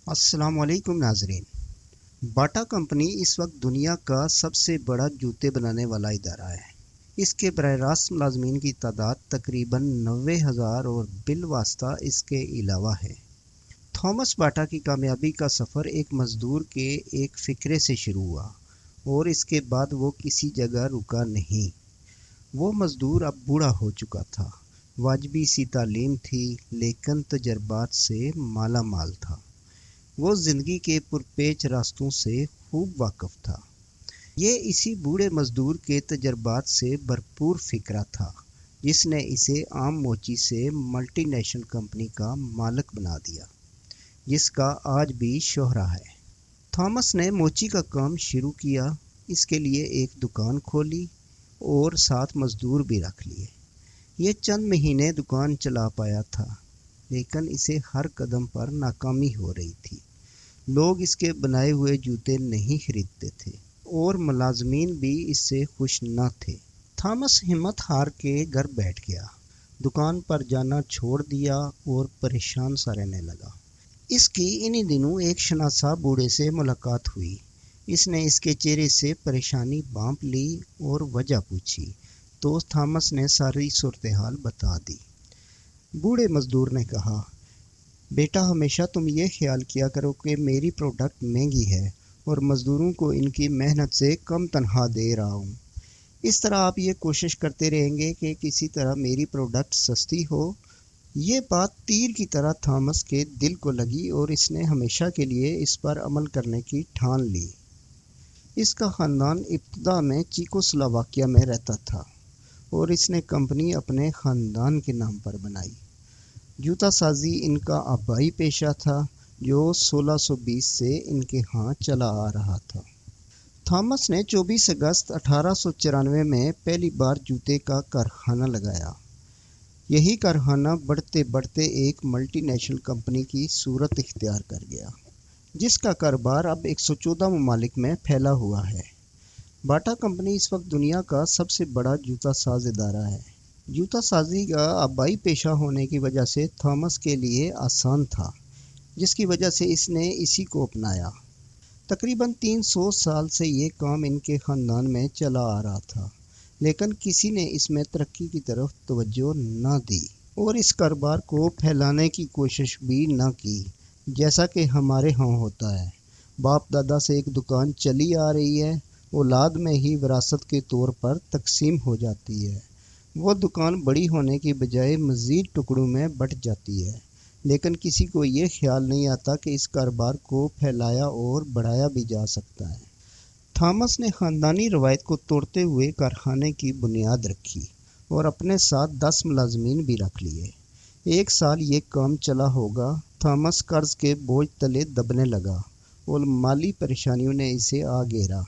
अस्सलाम वालेकुम नाजरीन। बाटा कंपनी इस वक्त दुनिया का सबसे बड़ा जूते बनाने वाला इदारा है। इसके बरह रास्त मुलाजमीन की तादाद तकरीबन 90,000 और बिलवास्ता इसके अलावा है। थॉमस बाटा की कामयाबी का सफ़र एक मज़दूर के एक फ़िक्रे से शुरू हुआ और इसके बाद वो किसी जगह रुका नहीं। वो मज़दूर अब बूढ़ा हो चुका था, वाजबी सी तालीम थी, लेकिन तजर्बात से माला माल था। वो ज़िंदगी के पुरपेच रास्तों से खूब वाकिफ़ था। ये इसी बूढ़े मज़दूर के तजर्बात से भरपूर फ़िक्रा था जिसने इसे आम मोची से मल्टीनेशनल कंपनी का मालिक बना दिया, जिसका आज भी शोहरा है। थॉमस ने मोची का काम शुरू किया, इसके लिए एक दुकान खोली और 7 मज़दूर भी रख लिए। ये चंद महीने दुकान चला पाया था, लेकिन इसे हर कदम पर नाकामी हो रही थी। लोग इसके बनाए हुए जूते नहीं खरीदते थे और मुलाजमीन भी इससे खुश न थे। थॉमस हिम्मत हार के घर बैठ गया, दुकान पर जाना छोड़ दिया और परेशान सा रहने लगा। इसकी इन्हीं दिनों एक शनासा बूढ़े से मुलाकात हुई। इसने इसके चेहरे से परेशानी भांप ली और वजह पूछी तो थॉमस ने सारी सूरत हाल बता दी। बूढ़े मजदूर ने कहा, बेटा, हमेशा तुम ये ख्याल किया करो कि मेरी प्रोडक्ट महंगी है और मज़दूरों को इनकी मेहनत से कम तनख्वाह दे रहा हूँ। इस तरह आप ये कोशिश करते रहेंगे कि किसी तरह मेरी प्रोडक्ट सस्ती हो। ये बात तीर की तरह थॉमस के दिल को लगी और इसने हमेशा के लिए इस पर अमल करने की ठान ली। इसका ख़ानदान इब्तदा में चेकोस्लोवाकिया में रहता था और इसने कंपनी अपने ख़ानदान के नाम पर बनाई। जूता साजी इनका आबाई पेशा था जो 1620 से इनके यहाँ चला आ रहा था। थॉमस ने 24 अगस्त 1894 में पहली बार जूते का कारखाना लगाया। यही कारखाना बढ़ते बढ़ते एक मल्टीनेशनल कंपनी की सूरत इख्तियार कर गया, जिसका कारोबार अब 114 ममालिक में फैला हुआ है। बाटा कंपनी इस वक्त दुनिया का सबसे बड़ा जूता साज इदारा है। जूता साजी का आबाई पेशा होने की वजह से थॉमस के लिए आसान था, जिसकी वजह से इसने इसी को अपनाया। तकरीबन 300 साल से ये काम इनके ख़ानदान में चला आ रहा था, लेकिन किसी ने इसमें तरक्की की तरफ तवज्जो न दी और इस कारोबार को फैलाने की कोशिश भी न की, जैसा कि हमारे यहाँ होता है। बाप दादा से एक दुकान चली आ रही है, औलाद में ही विरासत के तौर पर तकसीम हो जाती है। वो दुकान बड़ी होने की बजाय मज़ीद टुकड़ों में बँट जाती है, लेकिन किसी को ये ख्याल नहीं आता कि इस कारोबार को फैलाया और बढ़ाया भी जा सकता है। थॉमस ने ख़ानदानी रवायत को तोड़ते हुए कारखाने की बुनियाद रखी और अपने साथ 10 मुलाजमीन भी रख लिए। एक साल ये काम चला होगा, थॉमस कर्ज के बोझ तले दबने लगा और माली परेशानियों ने इसे आ घेरा।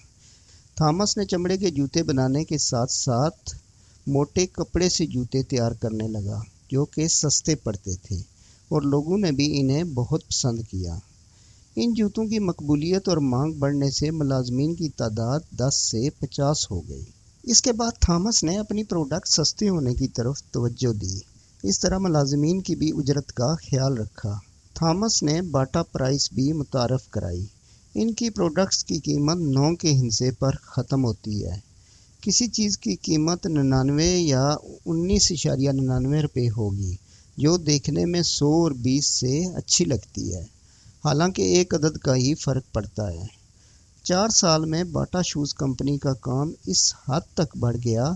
थॉमस ने चमड़े के जूते बनाने के साथ साथ मोटे कपड़े से जूते तैयार करने लगा, जो कि सस्ते पड़ते थे और लोगों ने भी इन्हें बहुत पसंद किया। इन जूतों की मकबूलियत और मांग बढ़ने से मुलाजमीन की तादाद 10 से 50 हो गई। इसके बाद थॉमस ने अपनी प्रोडक्ट सस्ते होने की तरफ तवज्जो दी। इस तरह मुलाजमीन की भी उजरत का ख्याल रखा। थॉमस ने बाटा प्राइस भी मुतारफ़ कराई। इनकी प्रोडक्ट्स की कीमत 9 के हिस्से पर ख़त्म होती है। किसी चीज़ की कीमत 99 या 19.99 रुपये होगी, जो देखने में 100 और 20 से अच्छी लगती है, हालांकि एक अदद का ही फ़र्क पड़ता है। 4 साल में बाटा शूज़ कंपनी का काम इस हद तक बढ़ गया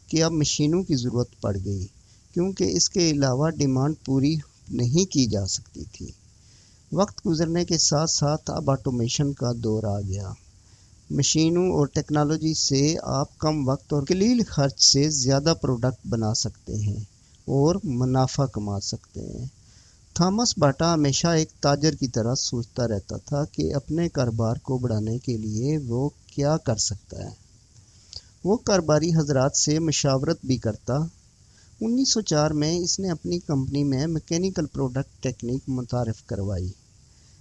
कि अब मशीनों की ज़रूरत पड़ गई, क्योंकि इसके अलावा डिमांड पूरी नहीं की जा सकती थी। वक्त गुजरने के साथ साथ अब ऑटोमेशन का दौर आ गया। मशीनों और टेक्नोलॉजी से आप कम वक्त और कलील खर्च से ज़्यादा प्रोडक्ट बना सकते हैं और मुनाफा कमा सकते हैं। थॉमस बाटा हमेशा एक ताजर की तरह सोचता रहता था कि अपने कारोबार को बढ़ाने के लिए वो क्या कर सकता है। वो कारोबारी हजरात से मशावरत भी करता। 1904 में इसने अपनी कंपनी में मैकेनिकल प्रोडक्ट टेक्निक मुतारिफ करवाई।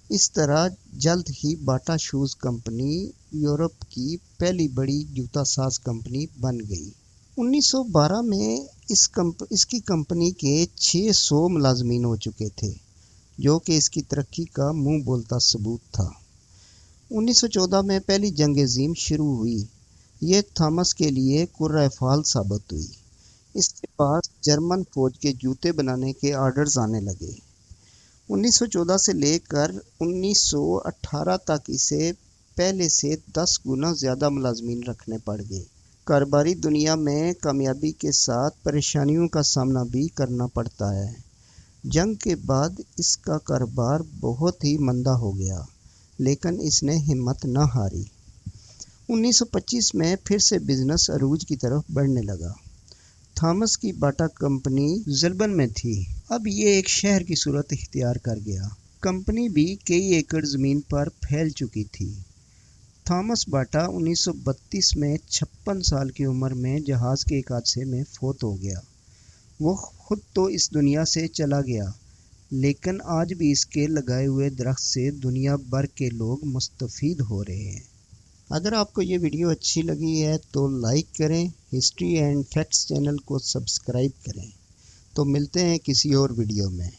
इस तरह जल्द ही बाटा शूज़ कंपनी यूरोप की पहली बड़ी जूता साज कंपनी बन गई। 1912 में इसकी कंपनी के 600 मुलाजमीन हो चुके थे। जो कि इसकी तरक्की का मुंह बोलता सबूत था। 1914 में पहली जंग अजीम शुरू हुई। ये थॉमस के लिए कुर्रा फाल साबित हुई। इसके पास जर्मन फौज के जूते बनाने के ऑर्डर्स आने लगे। 1914 से लेकर 1918 तक इसे पहले से 10 गुना ज़्यादा मुलाजमीन रखने पड़ गए। कारोबारी दुनिया में कामयाबी के साथ परेशानियों का सामना भी करना पड़ता है। जंग के बाद इसका कारोबार बहुत ही मंदा हो गया, लेकिन इसने हिम्मत न हारी। 1925 में फिर से बिजनेस अरूज की तरफ बढ़ने लगा। थॉमस की बाटा कंपनी ज़िल्बन में थी। अब ये एक शहर की सूरत इख्तियार कर गया। कंपनी भी कई एकड़ ज़मीन पर फैल चुकी थी। थॉमस बाटा 1932 में 56 साल की उम्र में जहाज़ के एक हादसे में फौत हो गया। वो खुद तो इस दुनिया से चला गया, लेकिन आज भी इसके लगाए हुए दरख्त से दुनिया भर के लोग मुस्तफ़ीद हो रहे हैं। अगर आपको ये वीडियो अच्छी लगी है तो लाइक करें, हिस्ट्री एंड फैक्ट्स चैनल को सब्सक्राइब करें। तो मिलते हैं किसी और वीडियो में।